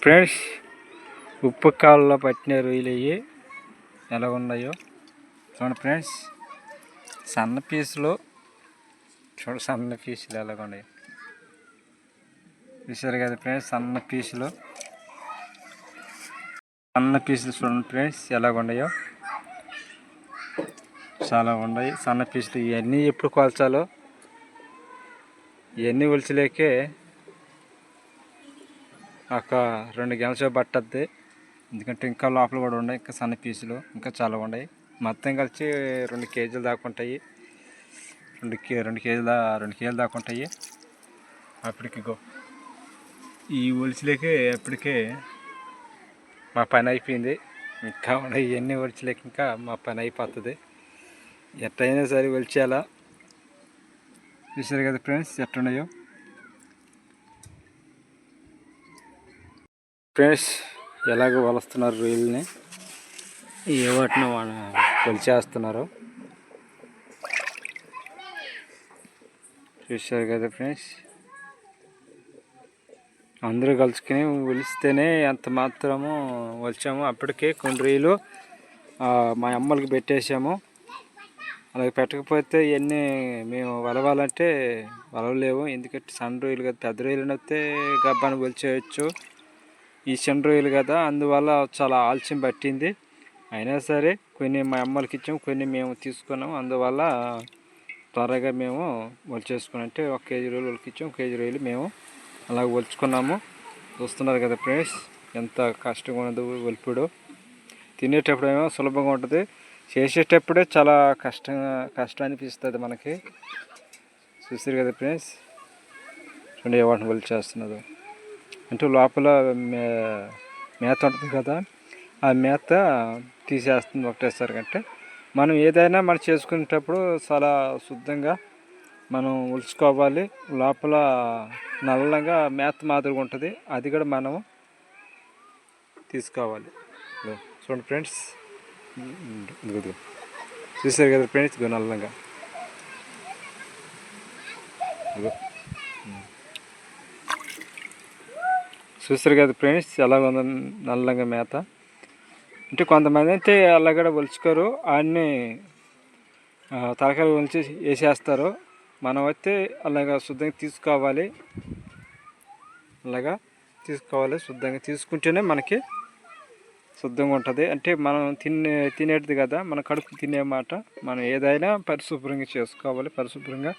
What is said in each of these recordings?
Friends, ఉప్పు కాళ్ళలో పట్టిన రొయ్యలు అయ్యి ఎలా ఉన్నాయో చూడండి ఫ్రెండ్స్. సన్న పీసులు సన్న పీసులు ఎలాగ ఉన్నాయి చూసారు కదా ఫ్రెండ్స్. సన్న పీసులు చూడండి ఫ్రెండ్స్ ఎలాగ ఉన్నాయో, చాలా ఉన్నాయి సన్న పీసులు. ఇవన్నీ ఎప్పుడు కొల్చాలో ఇవన్నీ ఒలిచలేకే ఒక 2 గంటల పట్టద్ది. ఎందుకంటే ఇంకా లోపల కూడా ఉన్నాయి, ఇంకా సన్న పీసులు ఇంకా చాలా ఉన్నాయి. మొత్తం కలిసి 2 కేజీలు దాకా ఉంటాయి. 2 కేజీలు దాకా ఉంటాయి. అప్పటికి ఈ ఒలిచలేకే అప్పటికే మా పని అయిపోయింది. ఇంకా ఉన్నాయి ఇవన్నీ ఒలిచలేక ఇంకా మా పని అయిపోతుంది. ఎట్టయినా సరే ఒలిచేయాలా. చూసారు కదా ఫ్రెండ్స్ ఎట్టున్నాయో. ఫ్రెండ్స్ ఎలాగో వలుస్తున్నారు రొయ్యల్ని, ఏ వాటిని కొలిచేస్తున్నారు చూసారు కదా ఫ్రెండ్స్. అందరూ కలుసుకుని ఒలిస్తేనే ఎంత మాత్రము ఒలిచాము. అప్పటికే కొన్ని రొయ్యలు మా అమ్మలకి పెట్టేసాము. అలాగే పెట్టకపోతే ఇవన్నీ మేము వలవాలంటే వలవలేవు. ఎందుకంటే సన్న రొయ్యలు కదా, పెద్ద రొయ్యలు వస్తే గబ్బాన్ని ఒలిచేయచ్చు. ఈ చిన్న రొయ్యలు కదా, అందువల్ల చాలా ఆలస్యం పట్టింది. అయినా సరే కొన్ని మా అమ్మలకి ఇచ్చాము, కొన్ని మేము తీసుకున్నాము. అందువల్ల త్వరగా మేము ఒలిచేసుకున్నాం. అంటే 1 కేజీ రొయ్యలు ఒలికిచ్చాము, 1 కేజీ రొయ్యలు మేము అలాగ ఒలుచుకున్నాము. చూస్తున్నారు కదా ఫ్రెండ్స్ ఎంత కష్టంగా ఉన్నది ఒలిపుడు. తినేటప్పుడు ఏమో సులభంగా ఉంటుంది, చేసేటప్పుడే చాలా కష్టం అనిపిస్తుంది మనకి. చూసారు కదా ఫ్రెండ్స్ చూడండి వాటిని ఒలిచేస్తున్నది. అంటే లోపల మేత ఉంటుంది కదా, ఆ మేత తీసేస్తుంది ఒకటేసారి. అంటే మనం ఏదైనా మనం చేసుకునేటప్పుడు చాలా శుద్ధంగా మనం ఉలుచుకోవాలి. లోపల నల్లగా మేత మాదిరిగా ఉంటుంది, అది కూడా మనము తీసుకోవాలి. చూడండి ఫ్రెండ్స్, చూసారు కదా ఫ్రెండ్స్ నల్లంగా. చూసారు కదా ఫ్రెండ్స్ ఎలాగ ఉంది నల్లంగా మేత. అంటే కొంతమంది అయితే అలా కూడా ఒలుచుకోరు, అన్నీ తలకాయలు ఒలిచి వేసేస్తారు. మనం అయితే అలాగా శుద్ధంగా తీసుకోవాలి. అలాగా తీసుకోవాలి, శుద్ధంగా తీసుకుంటేనే మనకి శుద్ధంగా ఉంటుంది. అంటే మనం తినేది కదా, మన కడుపు తినే మాట. మనం ఏదైనా పరిశుభ్రంగా చేసుకోవాలి. పరిశుభ్రంగా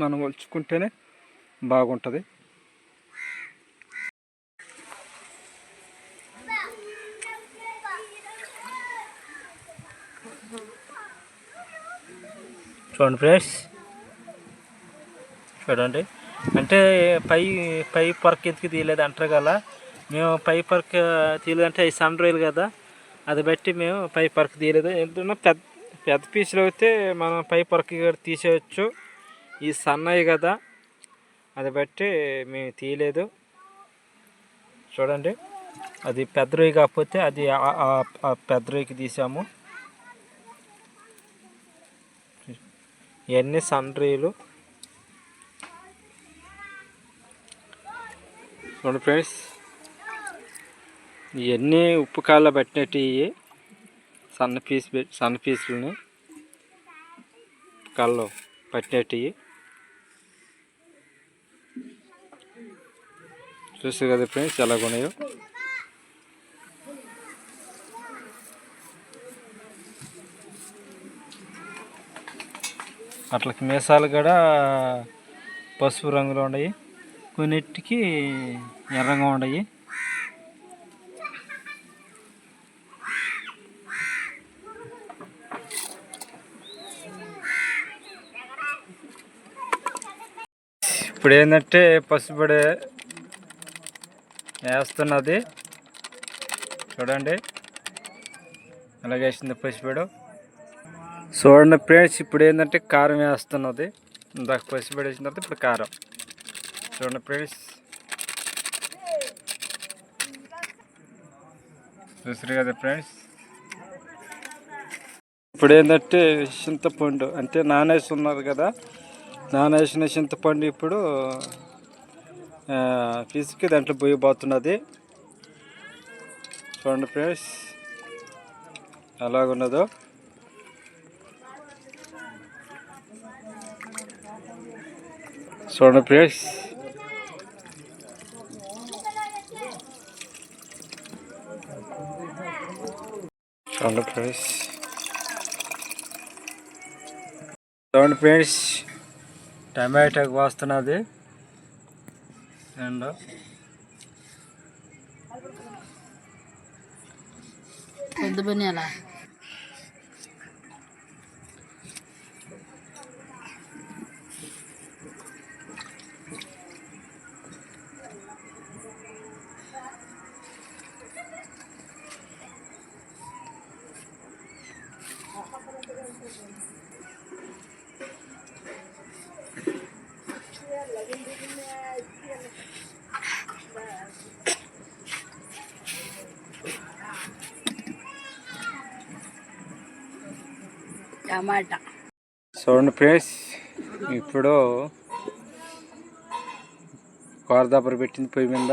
మనం ఒలుచుకుంటేనే బాగుంటుంది. చూడండి ఫ్రెండ్స్ చూడండి. అంటే పై పొరక ఎందుకు తీయలేదు అంటారు కదా, మేము పై పొరక తీయలేదంటే అవి సన్న రొయ్యలు కదా, అది బట్టి మేము పై పొరక తీయలేదు. ఎందుకంటే పెద్ద పీసులు అయితే మనం పై పొరక తీసేయచ్చు. ఈ సన్నవి కదా, అది బట్టి మేము తీయలేదు. చూడండి అది పెద్ద రొయ్య కాకపోతే అది పెద్ద రొయ్యకి తీసాము. ఇవన్నీ సన్న రొయ్యలు. చూడండి ఫ్రెండ్స్ ఇవన్నీ ఉప్పు కాళ్ళ పట్టినట్టు సన్న పీసులని కాళ్ళలో పట్టినట్టు చూస్తారు కదా ఫ్రెండ్స్ ఎలాగ ఉన్నాయో. అట్లకి మీసాలు కూడా పసుపు రంగులో ఉన్నాయి, కొన్నిటికి ఎర్రగా ఉన్నాయి. ఇప్పుడు ఏంటంటే పసుపుడే వేస్తున్నది. చూడండి అలాగే వేసింది పసుపుడు. చూడండి ఫ్రెండ్స్ ఇప్పుడు ఏంటంటే కారం వేస్తున్నది. ఇందాక పసుపుడు వేసిన తర్వాత ఇప్పుడు కారం. చూడండి ఫ్రెండ్స్ చూసారు కదా ఫ్రెండ్స్. ఇప్పుడు ఏంటంటే చింతపండు అంటే నానేసి ఉన్నది కదా, నానేసిన చింతపండు ఇప్పుడు పిసికి దాంట్లో పోయిపోతున్నది. చూడండి ఫ్రెండ్స్ ఎలాగున్నదో. చూడండి ఫ్రెండ్స్ చూడండి ఫ్రెండ్స్ చూడండి ఫ్రెండ్స్ టమాటాకు వస్తున్నది అండ్ పొద్దుపనేలా టమాటా. చూడండి ఫ్రెండ్స్ ఇప్పుడు కూరదాపర పెట్టింది పొయ్యి మీద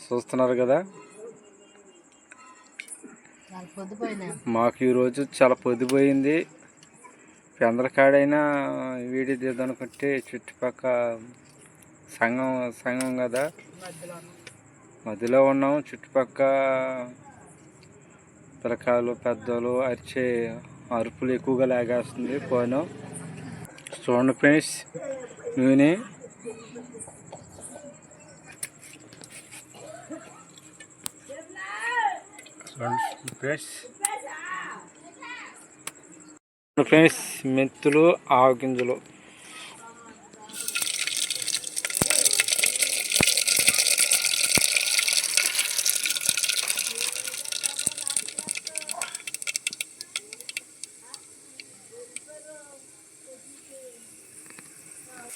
చూస్తున్నారు కదా. మాకు ఈరోజు చాలా పొద్దుపోయింది. పెందలకాడైనా వీడియో తీద్దామనుకుంటే చుట్టుపక్కల సంఘం కదా, మధ్యలో ఉన్నాము. చుట్టుపక్కల పిల్లకాయలు పెద్దలు అరిచే అరుపులు ఎక్కువగా లాగేస్తుంది పోను. చూడండి ఫ్రెండ్స్ నూనె ఫ్రెండ్స్ మెంతులు ఆవు గింజలు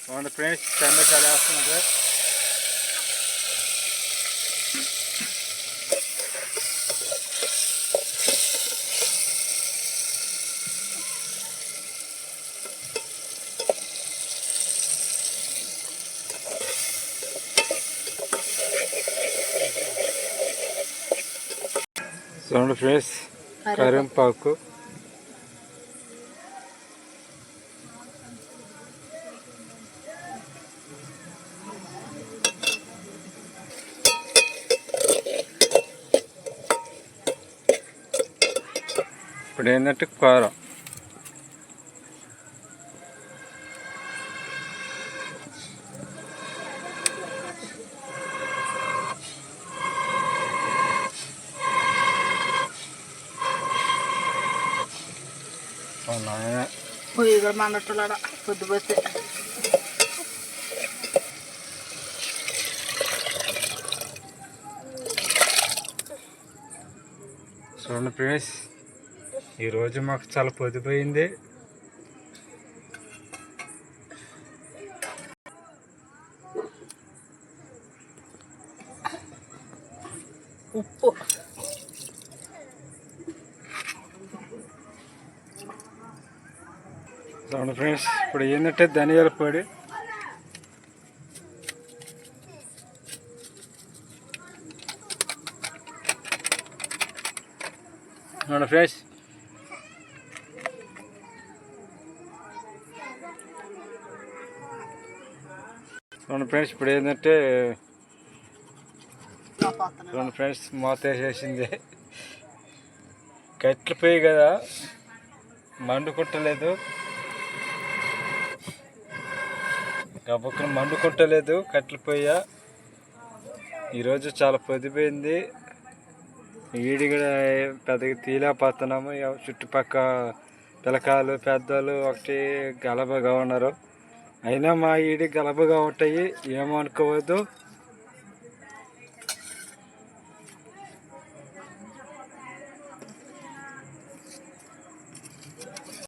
చూడండి ఫ్రెండ్స్ టమాటాలు వేస్తున్నారు. చూడండి ఫ్రెండ్స్ కరింపాకు ఇప్పుడు ఏంటంటే కూర పొయ్యి కూడా మండట్టులాడ పొద్దుపోతే. చూడండి ఫ్రెండ్స్ ఈరోజు మాకు చాలా పొద్దుపోయింది. ఉప్పు చూడండి ఫ్రెండ్స్ ఇప్పుడు ఏంటంటే ధనియాల పొడి, చూడండి ఫ్రెండ్స్ చూడండి ఫ్రెండ్స్ ఇప్పుడు ఏంటంటే చూడండి ఫ్రెండ్స్ మూత వేసేసింది. కట్టెల పొయ్యి కదా మండు కుట్టలేదు, గబుక్కున మండు కుట్టలేదు కట్టెల పొయ్య. ఈరోజు చాలా పొద్దుపోయింది. ఈడి కూడా పెద్దగా తీలేకపోతున్నాము. చుట్టుపక్కల పిల్లకాయలు పెద్దలు ఒకటి గలబగా ఉన్నారు. అయినా మా ఈడి గలబగా ఉంటాయి, ఏమనుకోవద్దు.